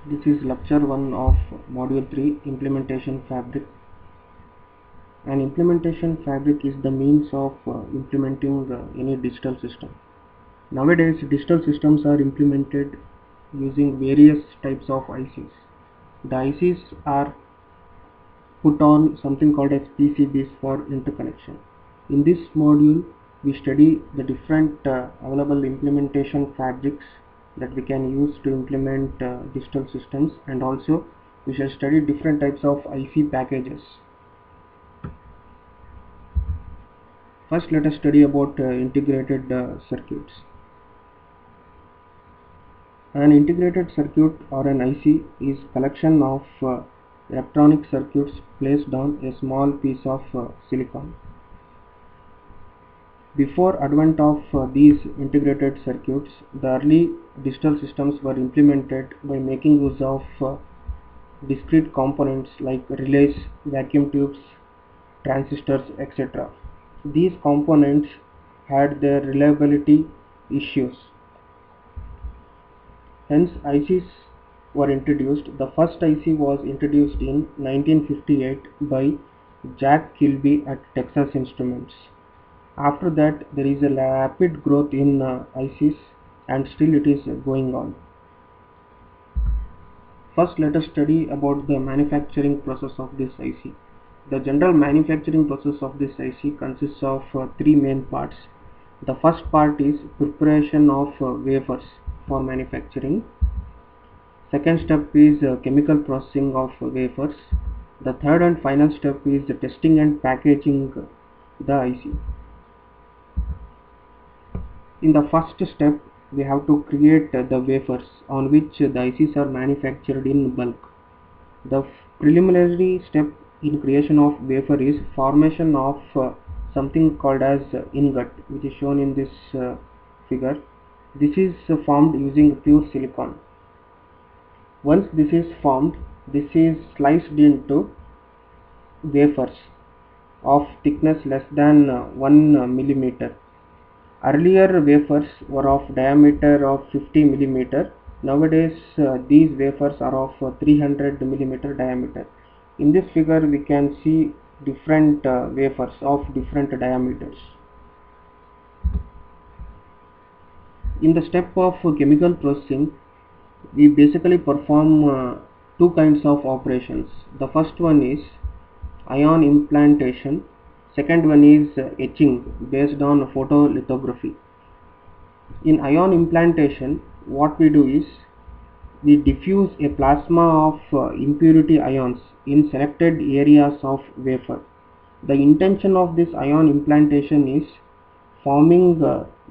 This is lecture 1 of module 3, implementation fabric. An implementation fabric is the means of implementing any digital system. Nowadays digital systems are implemented using various types of ICs. The ICs are put on something called as PCBs for interconnection. In this module we study the different available implementation fabrics that we can use to implement digital systems, and also we shall study different types of IC packages. First let us study about integrated circuits. An integrated circuit or an IC is collection of electronic circuits placed on a small piece of silicon. Before advent of these integrated circuits, the early digital systems were implemented by making use of discrete components like relays, vacuum tubes, transistors, etc. These components had their reliability issues. Hence ICs were introduced. The first IC was introduced in 1958 by Jack Kilby at Texas Instruments. After that there is a rapid growth in ICs, and still it is going on. First let us study about the manufacturing process of this IC. The general manufacturing process of this IC consists of three main parts. The first part is preparation of wafers for manufacturing. Second step is chemical processing of wafers. The third and final step is testing and packaging the IC. In the first step we have to create the wafers on which the ICs are manufactured in bulk. The preliminary step in creation of wafer is formation of something called as ingot, which is shown in this figure. This is formed using pure silicon. Once this is formed, this is sliced into wafers of thickness less than 1 millimeter. Earlier wafers were of diameter of 50 millimeter. Nowadays these wafers are of 300 millimeter diameter. In this figure we can see different wafers of different diameters. In the step of chemical processing, we basically perform two kinds of operations. The first one is ion implantation. Second one is etching based on photolithography. In ion implantation, what we do is we diffuse a plasma of impurity ions in selected areas of wafer. The intention of this ion implantation is forming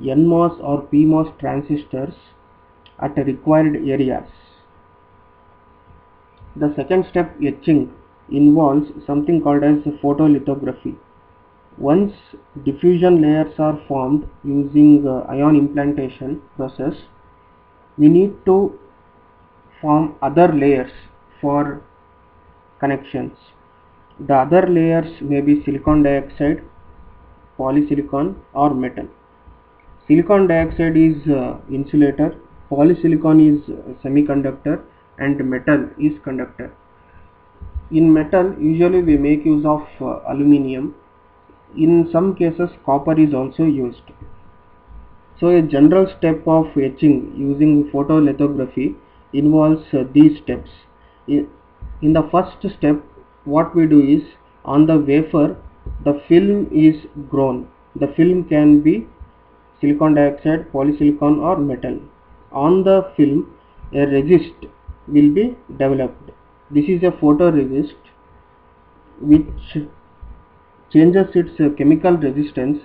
NMOS or PMOS transistors at required areas. The second step, etching, involves something called as photolithography. Once diffusion layers are formed using ion implantation process, we need to form other layers for connections. The other layers may be silicon dioxide, polysilicon, or metal. Silicon dioxide is insulator, polysilicon is semiconductor, and metal is conductor. In metal usually we make use of aluminium. In some cases copper is also used. So a general step of etching using photolithography involves these steps. In the first step, what we do is, on the wafer the film is grown. The film can be silicon dioxide, polysilicon, or metal. On the film a resist will be developed. This is a photoresist which changes its chemical resistance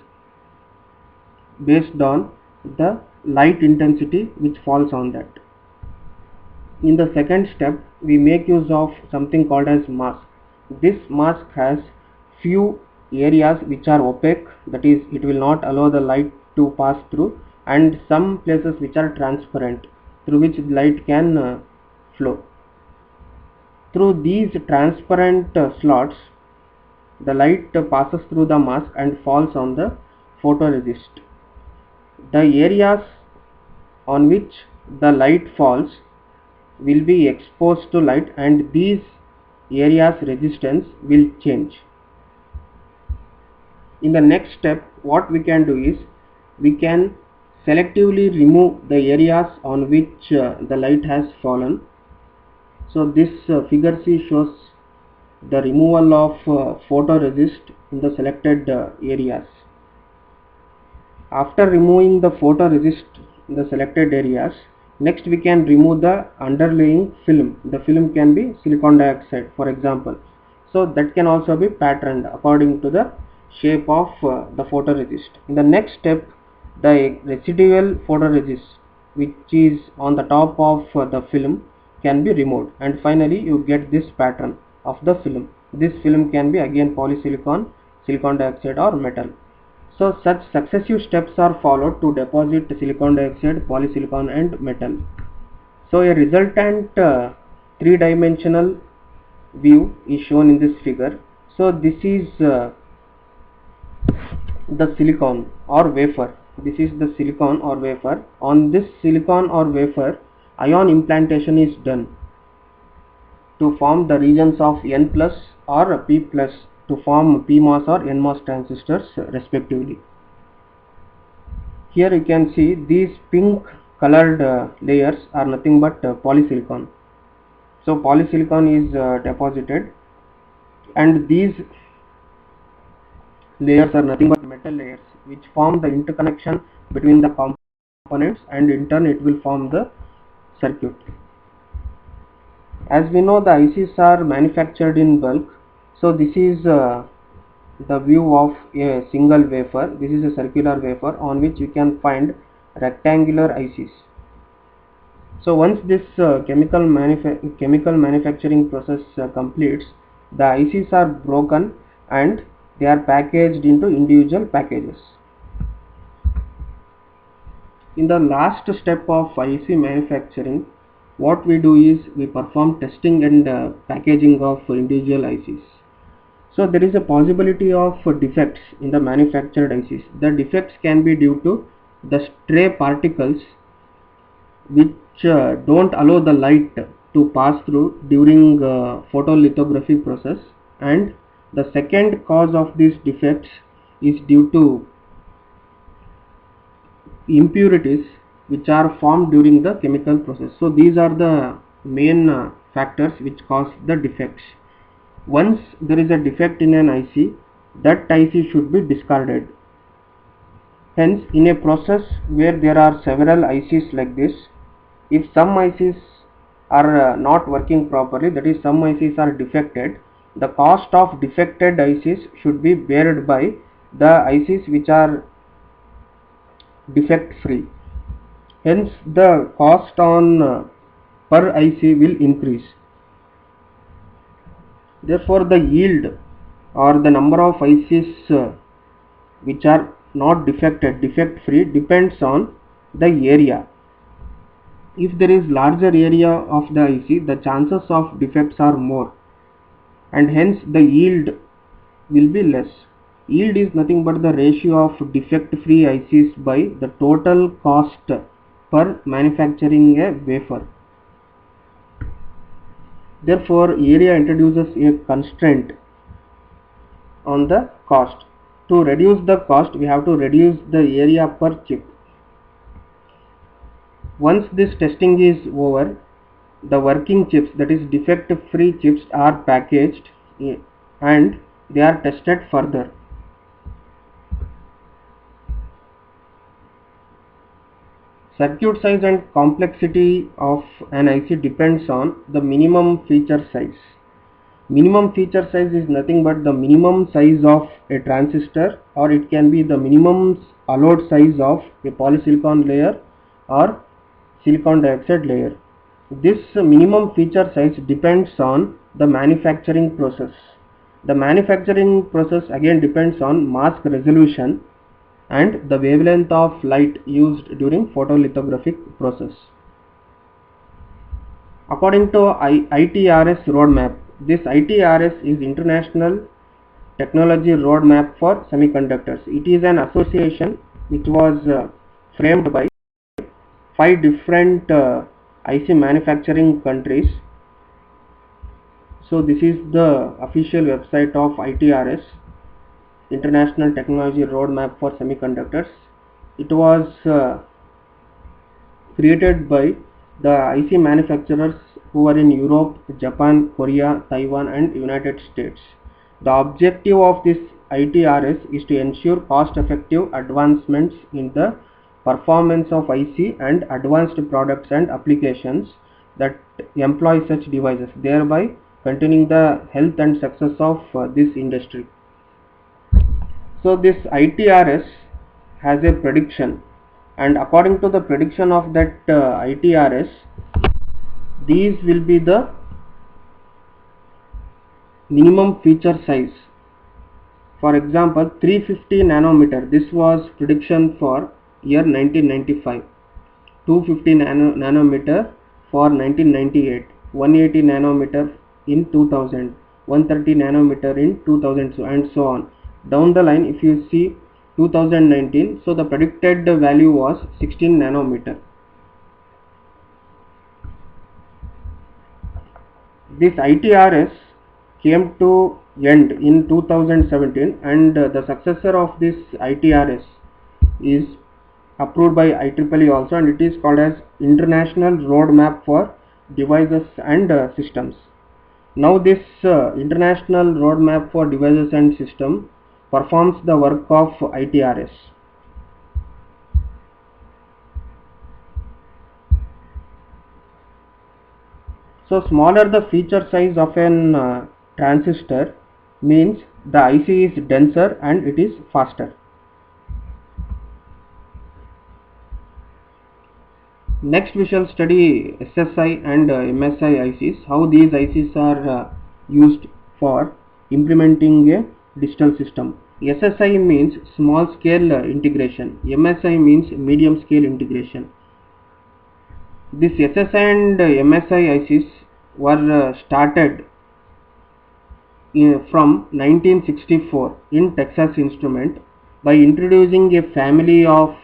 based on the light intensity which falls on that. In the second step we make use of something called as mask. This mask has few areas which are opaque, that is it will not allow the light to pass through, and some places which are transparent through which light can flow. Through these transparent slots the light passes through the mask and falls on the photoresist. The areas on which the light falls, will be exposed to light, and these areas resistance will change. In the next step, what we can do is we can selectively remove the areas on which the light has fallen. So this figure C shows the removal of photoresist in the selected areas. After removing the photoresist in the selected areas, next we can remove the underlying film. The film can be silicon dioxide, for example. So that can also be patterned according to the shape of the photoresist. In the next step, the residual photoresist which is on the top of the film can be removed, and finally you get this pattern of the film. This film can be again polysilicon, silicon dioxide or metal. So such successive steps are followed to deposit silicon dioxide, polysilicon and metal. So a resultant three-dimensional view is shown in this figure. So this is the silicon or wafer. This is the silicon or wafer. On this silicon or wafer, ion implantation is done to form the regions of N plus or P plus to form PMOS or NMOS transistors respectively. Here you can see these pink colored layers are nothing but polysilicon. So polysilicon is deposited, and these layers are nothing but metal layers which form the interconnection between the components, and in turn it will form the circuit. As we know, the ICs are manufactured in bulk. So this is the view of a single wafer. This is a circular wafer on which you can find rectangular ICs. So once this chemical manufacturing process completes, the ICs are broken and they are packaged into individual packages. In the last step of IC manufacturing, what we do is we perform testing and packaging of individual ICs. So there is a possibility of defects in the manufactured ICs. The defects can be due to the stray particles which don't allow the light to pass through during photolithography process, and the second cause of these defects is due to impurities which are formed during the chemical process. So these are the main factors which cause the defects. Once there is a defect in an IC, that IC should be discarded. Hence, in a process where there are several ICs like this, if some ICs are not working properly, that is some ICs are defected, the cost of defected ICs should be borne by the ICs which are defect free. Hence the cost on per IC will increase. Therefore the yield or the number of ICs which are not defect free depends on the area. If there is larger area of the IC, the chances of defects are more, and hence the yield will be less. Yield is nothing but the ratio of defect free ICs by the total cost per manufacturing a wafer. Therefore area introduces a constraint on the cost. To reduce the cost, we have to reduce the area per chip. Once this testing is over, the working chips, that is defect free chips, are packaged and they are tested further. Circuit size and complexity of an IC depends on the minimum feature size. Minimum feature size is nothing but the minimum size of a transistor, or it can be the minimum allowed size of a polysilicon layer or silicon dioxide layer. This minimum feature size depends on the manufacturing process. The manufacturing process again depends on mask resolution and the wavelength of light used during photolithographic process. According to ITRS roadmap, this ITRS is International Technology Roadmap for Semiconductors. It is an association which was framed by 5 different IC manufacturing countries. So this is the official website of ITRS, International Technology Roadmap for Semiconductors. It was created by the IC manufacturers who are in Europe, Japan, Korea, Taiwan and United States. The objective of this ITRS is to ensure cost-effective advancements in the performance of IC and advanced products and applications that employ such devices, thereby continuing the health and success of this industry. So this ITRS has a prediction, and according to the prediction of that ITRS, these will be the minimum feature size. For example, 350 nanometer, this was prediction for year 1995, 250 nanometer for 1998, 180 nanometer in 2000, 130 nanometer in 2000, and so on. Down the line, if you see 2019, so the predicted value was 16 nanometer. This ITRS came to end in 2017, and the successor of this ITRS is approved by IEEE also, and it is called as International Roadmap for Devices and Systems. Now this International Roadmap for Devices and Systems performs the work of ITRS. So smaller the feature size of an transistor means the IC is denser and it is faster. Next we shall study SSI and MSI ICs, how these ICs are used for implementing a digital system. SSI means small scale integration, MSI means medium scale integration. This SSI and MSI ICs were started from 1964 in Texas Instruments by introducing a family of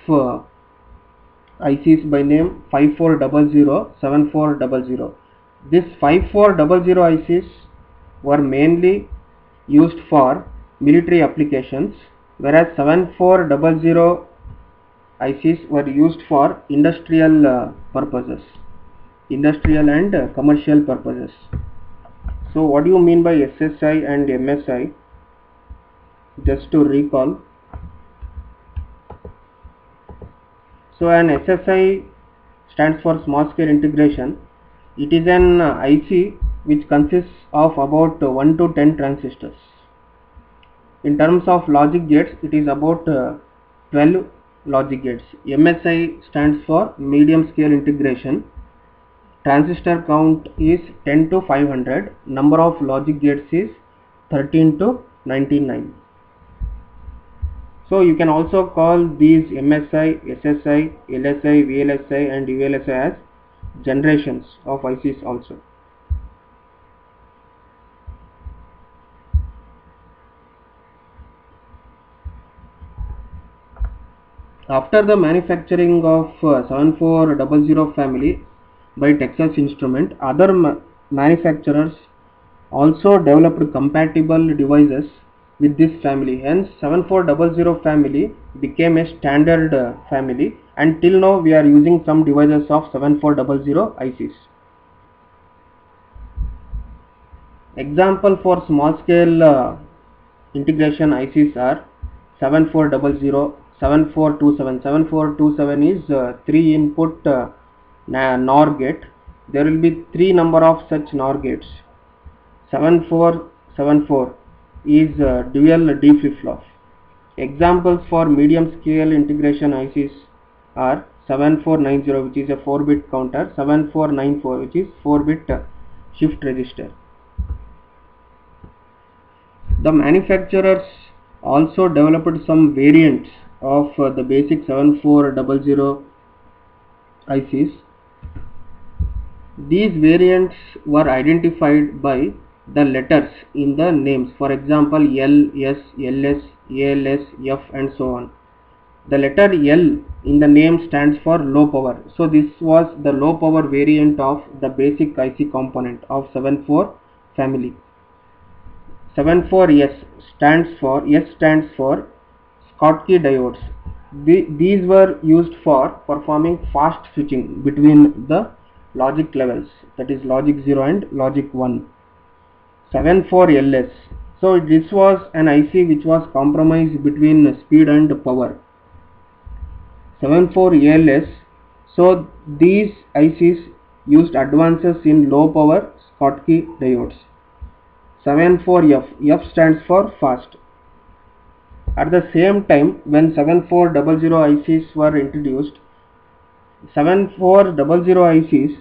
ICs by name 5400, 7400. This 5400 ICs were mainly used for military applications, whereas 7400 ICs were used for industrial purposes, industrial and commercial purposes. So what do you mean by SSI and MSI? Just to recall, so an SSI stands for small scale integration. It is an IC which consists of about 1 to 10 transistors. In terms of logic gates, it is about 12 logic gates. MSI stands for medium scale integration. Transistor count is 10 to 500. Number of logic gates is 13 to 99. So you can also call these MSI, SSI, LSI, VLSI and ULSI as generations of ICs also. After the manufacturing of 7400 family by Texas Instruments, other manufacturers also developed compatible devices with this family. Hence 7400 family became a standard family, and till now we are using some devices of 7400 ICs. Example for small scale integration ICs are 7400, 7427. 7427 is 3 input NOR gate. There will be 3 number of such NOR gates. 7474 is dual D flip-flop. Examples for medium scale integration ICs are 7490, which is a 4-bit counter, 7494, which is 4-bit shift register. The manufacturers also developed some variants of the basic 7400 ICs. These variants were identified by the letters in the names. For example, L, S, LS, ALS, F and so on. The letter L in the name stands for low power. So this was the low power variant of the basic IC component of 74 family. 74S stands for Schottky diodes. These were used for performing fast switching between the logic levels, that is logic 0 and logic 1. 74LS. So this was an IC which was compromised between speed and power. 74ALS. So these ICs used advances in low power Schottky diodes. 74F. F stands for fast. At the same time, when 7400 ICs were introduced, 7400 ICs,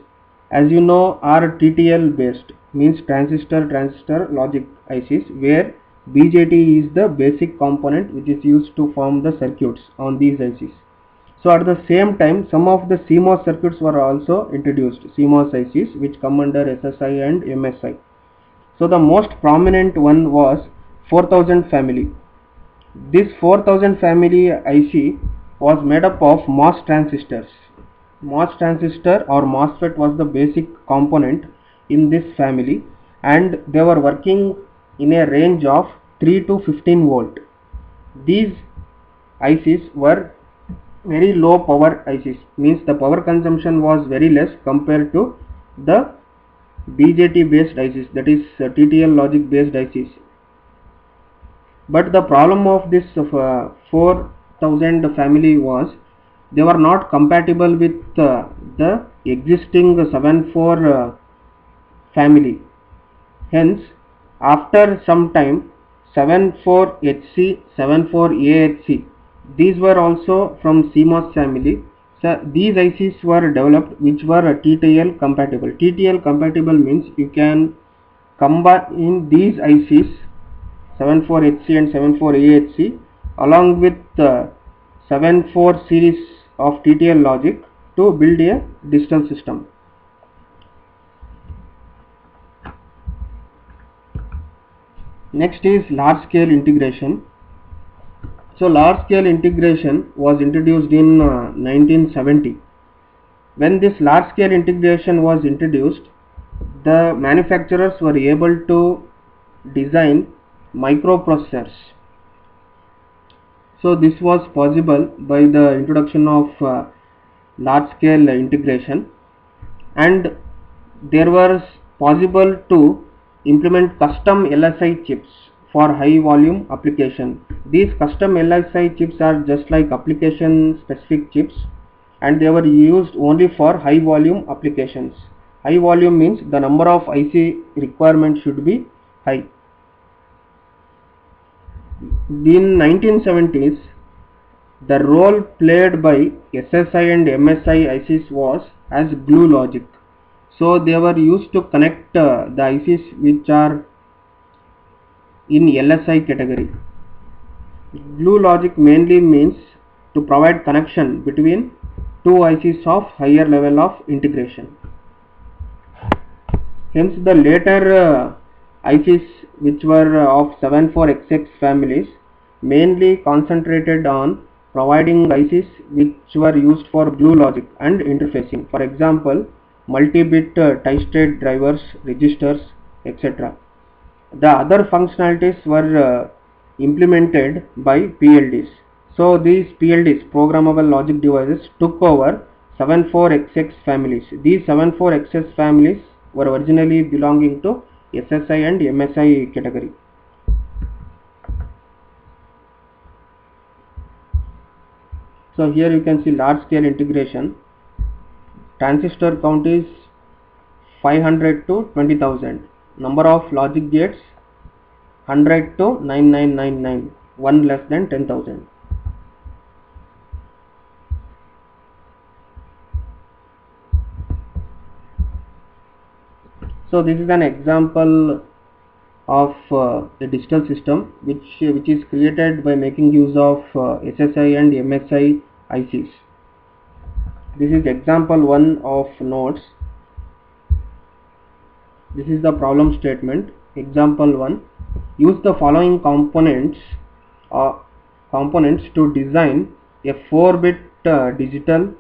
as you know, are TTL based, means transistor logic ICs, where BJT is the basic component which is used to form the circuits on these ICs. So at the same time, some of the CMOS circuits were also introduced, CMOS ICs, which come under SSI and MSI. So the most prominent one was 4000 family. This 4000 family IC was made up of MOS transistors. MOS transistor or MOSFET was the basic component in this family, and they were working in a range of 3 to 15 volt. These ICs were very low power ICs, means the power consumption was very less compared to the BJT based ICs, that is TTL logic based ICs. But the problem of this 4000 family was they were not compatible with the existing 74 family. Hence, after some time, 74HC, 74AHC, these were also from CMOS family. So these ICs were developed which were TTL compatible. TTL compatible means you can combine these ICs 74HC and 74AHC along with 74 series of TTL logic to build a digital system. Next is large scale integration. So large scale integration was introduced in 1970. When this large scale integration was introduced, the manufacturers were able to design microprocessors. So this was possible by the introduction of large scale integration, and there was possible to implement custom LSI chips for high volume application. These custom LSI chips are just like application specific chips, and they were used only for high volume applications. High volume means the number of IC requirement should be high. In 1970s, the role played by SSI and MSI ICs was as glue logic. So they were used to connect the ICs which are in LSI category. Glue logic mainly means to provide connection between two ICs of higher level of integration. Hence the later ICs which were of 74XX families mainly concentrated on providing ICs which were used for glue logic and interfacing. For example, multi-bit tie-state drivers, registers, etc. The other functionalities were implemented by PLDs. So these PLDs, programmable logic devices, took over 74XX families. These 74XX families were originally belonging to SSI and MSI category. So here you can see large scale integration. Transistor count is 500 to 20,000. Number of logic gates 100 to 9999, one less than 10,000. So this is an example of a digital system which is created by making use of SSI and MSI ICs. This is example 1 of nodes. This is the problem statement. Example 1. Use the following components to design a 4-bit digital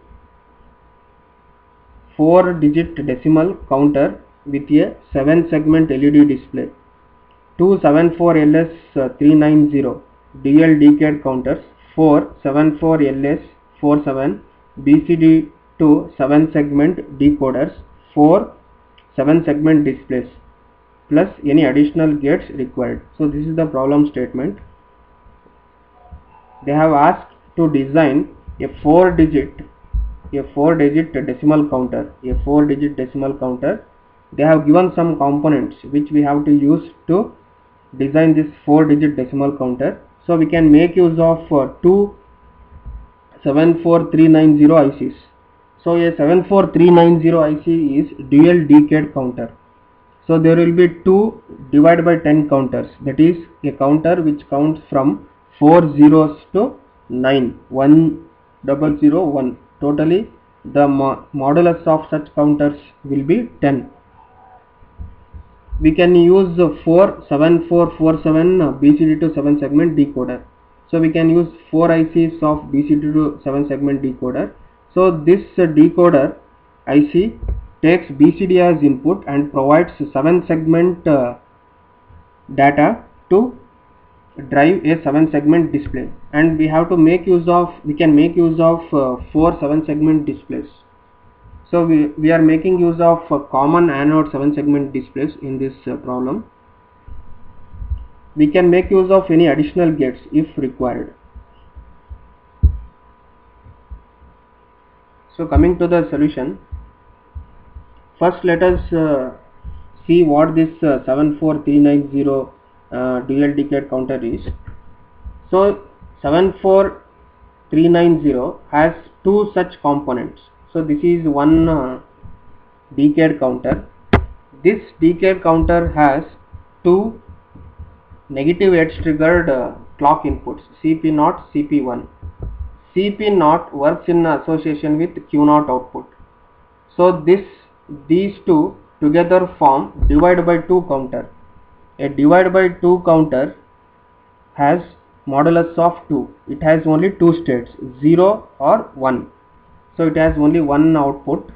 4-digit decimal counter with a 7-segment LED display, two 74LS390 dual decade counters, four 74LS47 BCD to 7-segment decoders, four 7-segment displays, plus any additional gates required. So this is the problem statement. They have asked to design a 4-digit decimal counter. They have given some components which we have to use to design this 4-digit decimal counter. So we can make use of two 74390 ICs. So a 74390 IC is dual decade counter. So there will be 2 divided by 10 counters, that is a counter which counts from 4 zeros to 9, 1001. Totally the modulus of such counters will be 10. We can use 47447 BCD to 7 segment decoder. So we can use 4 ICs of BCD to 7 segment decoder. So this decoder IC takes BCD as input and provides 7 segment data to drive a 7 segment display, and we can make use of 4 7 segment displays. So we are making use of common anode 7 segment displays in this problem. We can make use of any additional gates if required. So coming to the solution, first let us see what this 74390 dual decade counter is. So 74390 has two such components. So this is one decade counter. This decade counter has two negative edge triggered clock inputs, CP0, CP1. CP0 works in association with Q0 output. So these two together form divide by 2 counter. A divide by 2 counter has modulus of 2. It has only 2 states, 0 or 1. So it has only one output.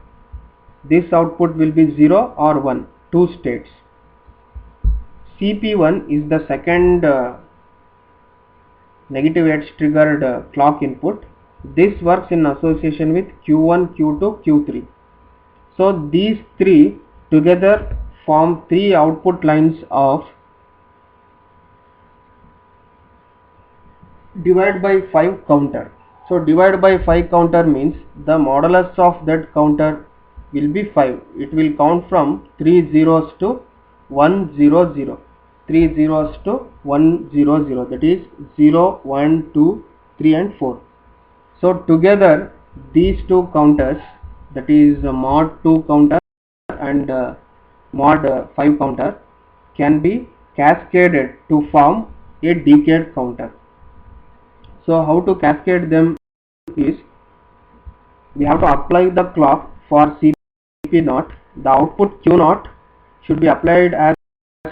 This output will be 0 or 1, 2 states. CP1 is the second negative edge triggered clock input. This works in association with Q1, Q2, Q3. So these three together form 3 output lines of divide by 5 counter. So divide by 5 counter means the modulus of that counter will be 5. It will count from 3 zeros to 100. 3 zeros to 100, that is 0, 1, 2, 3 and 4. So together these two counters, that is mod 2 counter and mod 5 counter, can be cascaded to form a decade counter. So how to cascade them is, we have to apply the clock for CP0. The output Q0 should be applied as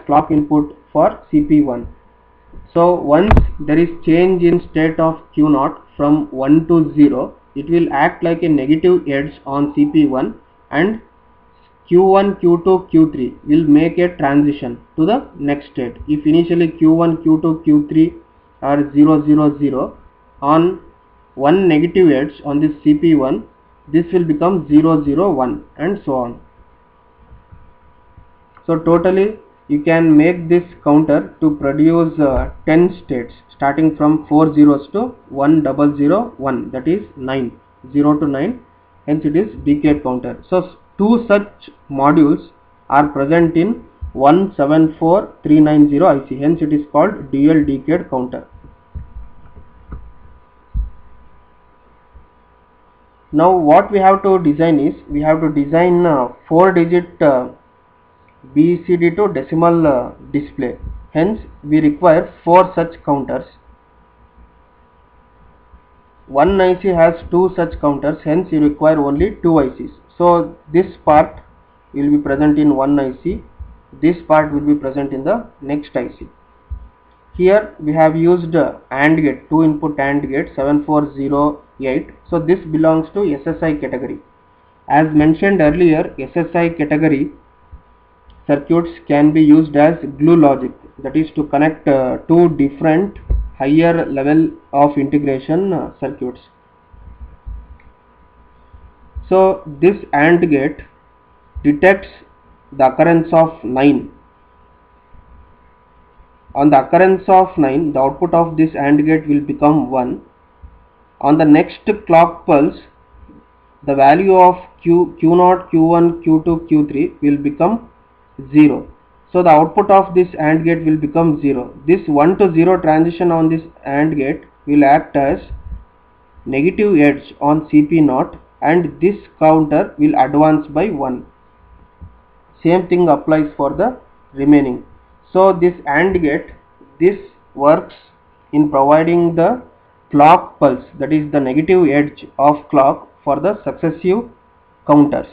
clock input for CP1. So once there is change in state of Q0 from 1 to 0, it will act like a negative edge on CP1, and Q1, Q2, Q3 will make a transition to the next state. If initially Q1, Q2, Q3 are 0, 0, 0, on one negative edge on this CP1, this will become 0, 0, 1 and so on. So totally you can make this counter to produce 10 states starting from 4 zeros to 1001, that is 9, 0 to 9, hence it is decade counter. So two such modules are present in 74390 IC, hence it is called dual decade counter. Now what we have to design is, we have to design 4-digit BCD to decimal display. Hence we require 4 such counters. One IC has 2 such counters, hence you require only 2 ICs. So this part will be present in one IC, this part will be present in the next IC. Here we have used AND gate, 2 input AND gate 7408. So this belongs to SSI category. As mentioned earlier, SSI category circuits can be used as glue logic, that is to connect two different higher level of integration circuits. So this AND gate detects the occurrence of 9. On the occurrence of 9, the output of this AND gate will become 1. On the next clock pulse, the value of Q0, Q1, Q2, Q3 will become 0. So the output of this AND gate will become 0. This 1 to 0 transition on this AND gate will act as negative edge on CP0, and this counter will advance by 1. Same thing applies for the remaining. So this AND gate, this works in providing the clock pulse, that is the negative edge of clock for the successive counters.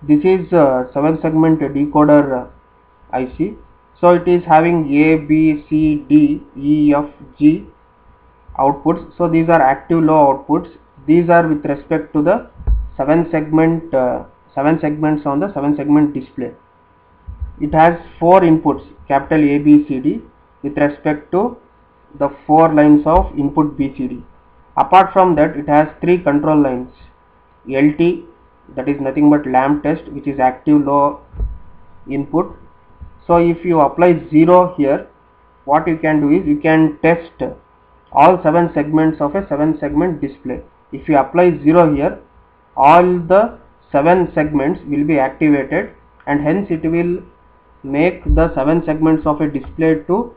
This is a 7 segment decoder IC. So it is having A, B, C, D, E, F, G outputs. So these are active low outputs. These are with respect to the 7 segments on the 7 segment display. It has 4 inputs, capital A, B, C, D, with respect to the 4 lines of input BCD. Apart from that, it has 3 control lines, LT, that is nothing but lamp test, which is active low input. So if you apply 0 here, what you can do is you can test all 7 segments of a 7 segment display. If you apply 0 here, all the 7 segments will be activated, and hence it will make the 7 segments of a display to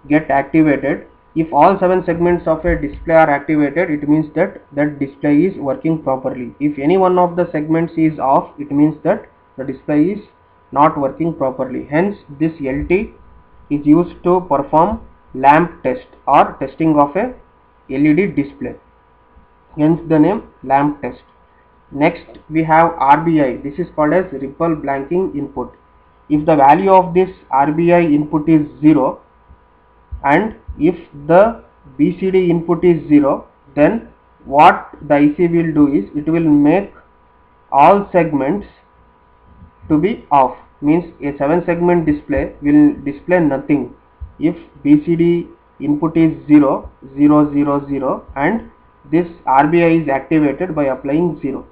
get activated. If all 7 segments of a display are activated, it means that that display is working properly. If any one of the segments is off, it means that the display is not working properly. Hence this LT is used to perform lamp test or testing of a LED display. Hence the name lamp test. Next we have RBI. This is called as ripple blanking input. If the value of this RBI input is 0, and if the BCD input is 0, then what the IC will do is it will make all segments to be off. Means a 7 segment display will display nothing if BCD input is 0, 0, 0, 0, and this RBI is activated by applying 0.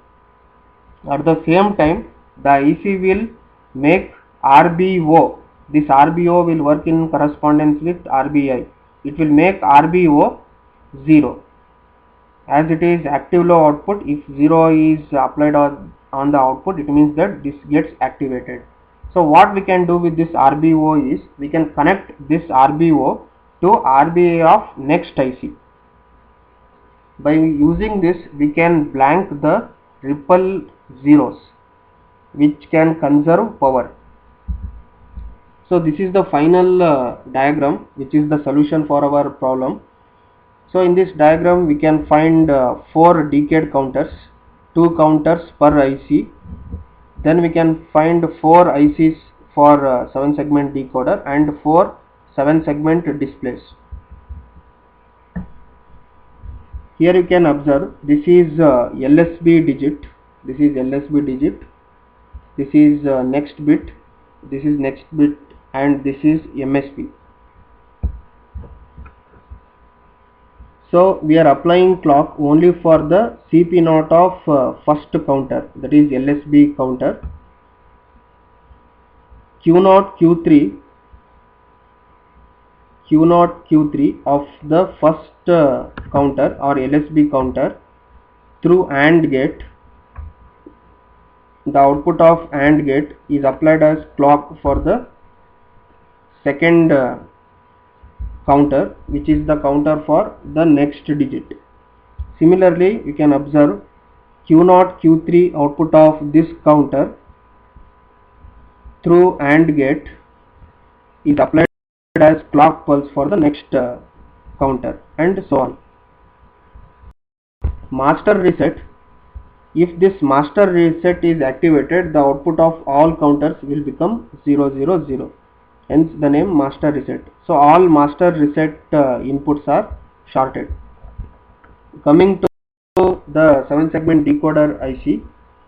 At the same time, the IC will make RBO. This RBO will work in correspondence with RBI. It will make RBO 0. As it is active low output, if 0 is applied on the output, it means that this gets activated. So what we can do with this RBO is we can connect this RBO to RBI of next IC. By using this, we can blank the ripple zeros, which can conserve power. So this is the final diagram, which is the solution for our problem. So in this diagram we can find 4 decade counters, 2 counters per IC. Then we can find 4 ICs for 7 segment decoder and 4 7 segment displays. Here you can observe this is LSB digit, this is LSB digit, this is next bit, this is next bit, and this is MSB. So we are applying clock only for the CP0 of first counter, that is LSB counter. Q0, Q3 of the first counter or LSB counter through AND gate. The output of AND gate is applied as clock for the second counter, which is the counter for the next digit. Similarly, you can observe Q0, Q3 output of this counter through AND gate is applied as clock pulse for the next counter, and so on. Master reset. If this master reset is activated, the output of all counters will become 0, 0, 0. hence the name master reset. So all master reset inputs are shorted. Coming to the 7 segment decoder IC,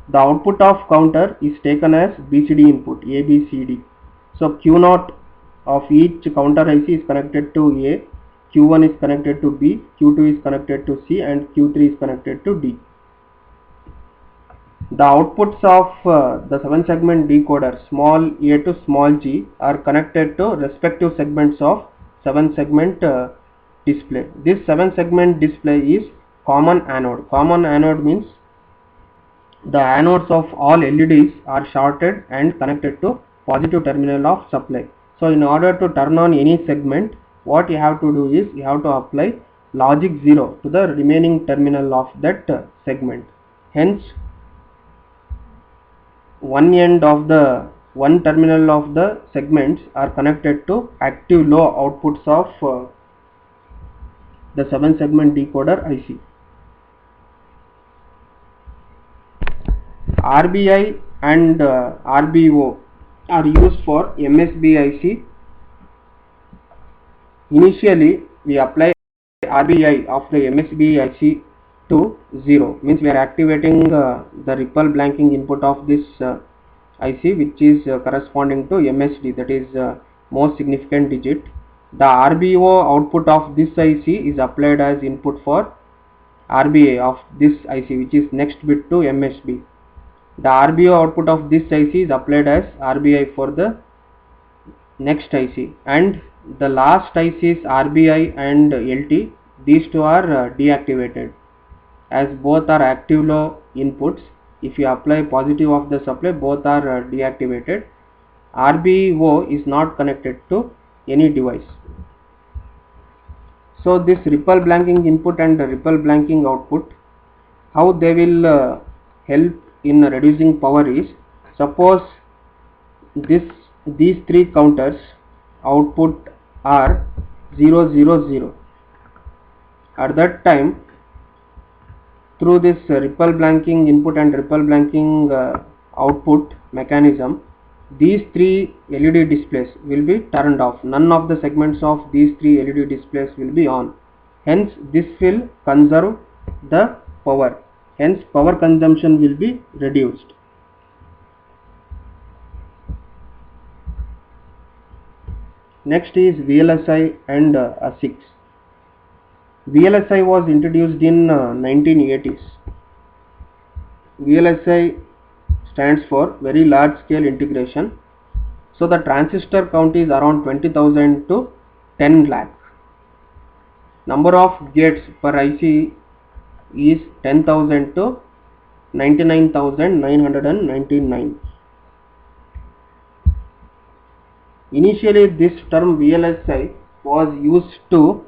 the output of counter is taken as BCD input ABCD. So Q0 of each counter IC is connected to A, Q1 is connected to B, Q2 is connected to C, and Q3 is connected to D. The outputs of the 7 segment decoder small a to small g are connected to respective segments of 7 segment display. This 7 segment display is common anode. Common anode means the anodes of all LEDs are shorted and connected to positive terminal of supply. So in order to turn on any segment, what you have to do is you have to apply logic 0 to the remaining terminal of that segment. Hence one terminal of the segments are connected to active low outputs of the 7 segment decoder IC. RBI and RBO are used for MSB IC. Initially we apply RBI of the MSB IC to 0, means we are activating the ripple blanking input of this IC, which is corresponding to MSD, that is most significant digit. The RBO output of this IC is applied as input for RBI of this IC, which is next bit to MSB. The RBO output of this IC is applied as RBI for the next IC, and the last ICs RBI and LT, these two are deactivated, as both are active low inputs. If you apply positive of the supply, both are deactivated. RBO is not connected to any device. So this ripple blanking input and ripple blanking output, how they will help in reducing power is, suppose these three counters output are 0 0 0. At that time, through this ripple blanking input and ripple blanking output mechanism, these three LED displays will be turned off. None of the segments of these three LED displays will be on. Hence this will conserve the power. Hence power consumption will be reduced. Next is VLSI and ASICs. VLSI was introduced in 1980s. VLSI stands for very large scale integration. So the transistor count is around 20,000 to 10 lakh. Number of gates per IC is 10,000 to 99,999. Initially this term VLSI was used to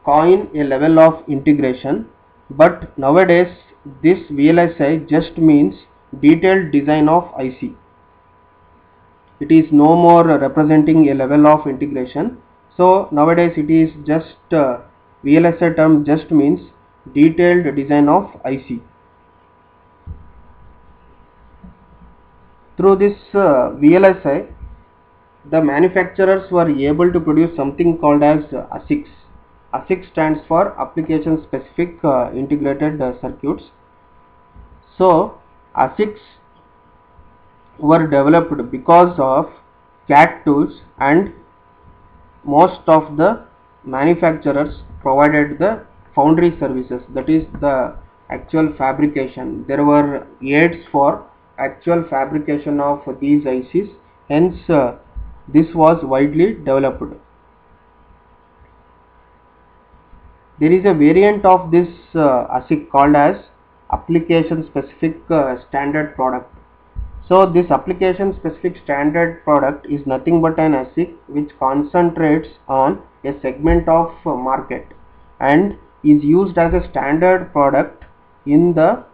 coin a level of integration, but nowadays this VLSI just means detailed design of IC. It is no more representing a level of integration. So nowadays it is just VLSI term just means detailed design of IC. Through this VLSI, the manufacturers were able to produce something called as ASICs. ASIC stands for application specific integrated circuits. So ASICs were developed because of CAD tools, and most of the manufacturers provided the foundry services, that is the actual fabrication. There were aids for actual fabrication of these ICs, hence this was widely developed. There is a variant of this ASIC called as application specific standard product. So this application specific standard product is nothing but an ASIC which concentrates on a segment of market and is used as a standard product in the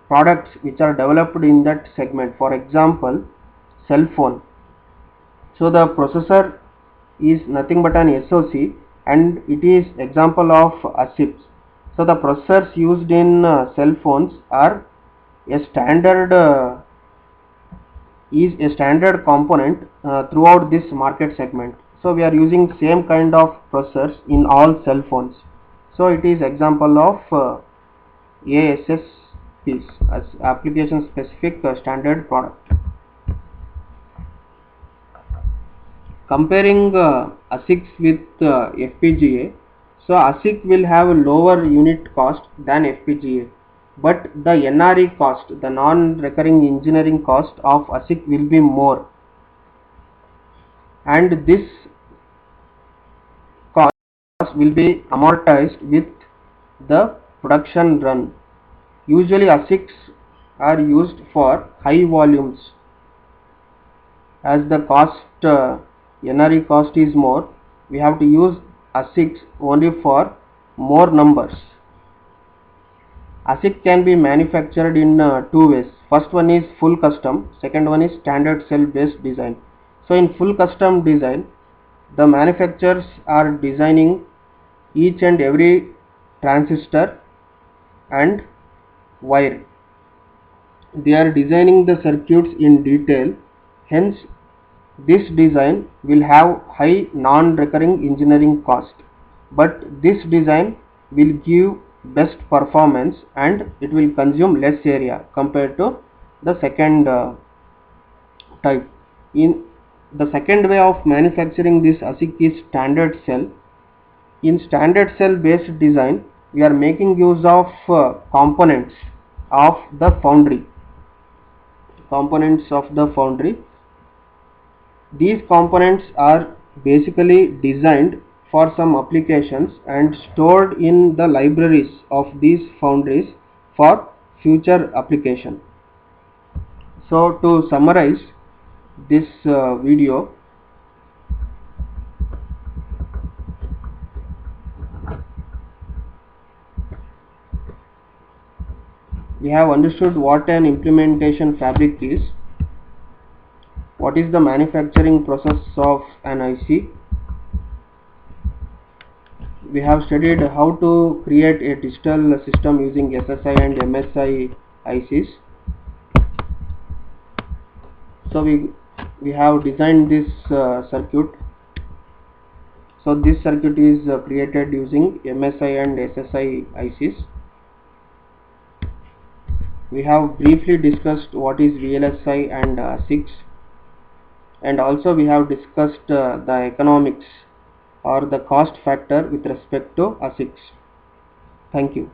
products which are developed in that segment. For example, cell phone. So the processor is nothing but an SoC, and it is example of ASICs. So the processors used in cell phones are a standard is a standard component throughout this market segment. So we are using same kind of processors in all cell phones. So it is example of ASSPs as application specific standard product. Comparing ASICs with FPGA, so ASIC will have a lower unit cost than FPGA, but the NRE cost, the non-recurring engineering cost of ASIC will be more, and this cost will be amortized with the production run. Usually ASICs are used for high volumes. As the NRE cost is more, we have to use ASICs only for more numbers. ASIC can be manufactured in two ways. First one is full custom, second one is standard cell based design. So in full custom design, the manufacturers are designing each and every transistor and wire. They are designing the circuits in detail, hence this design will have high non-recurring engineering cost, but this design will give best performance and it will consume less area compared to the second type. In the second way of manufacturing this ASIC is standard cell. In standard cell based design, we are making use of components of the foundry. These components are basically designed for some applications and stored in the libraries of these foundries for future application. So to summarize this video, we have understood what an implementation fabric is, what is the manufacturing process of an IC. We have studied how to create a digital system using SSI and MSI ICs. So we have designed this circuit. So this circuit is created using MSI and SSI ICs. We have briefly discussed what is VLSI and ASICs, and also we have discussed the economics or the cost factor with respect to ASICs. Thank you.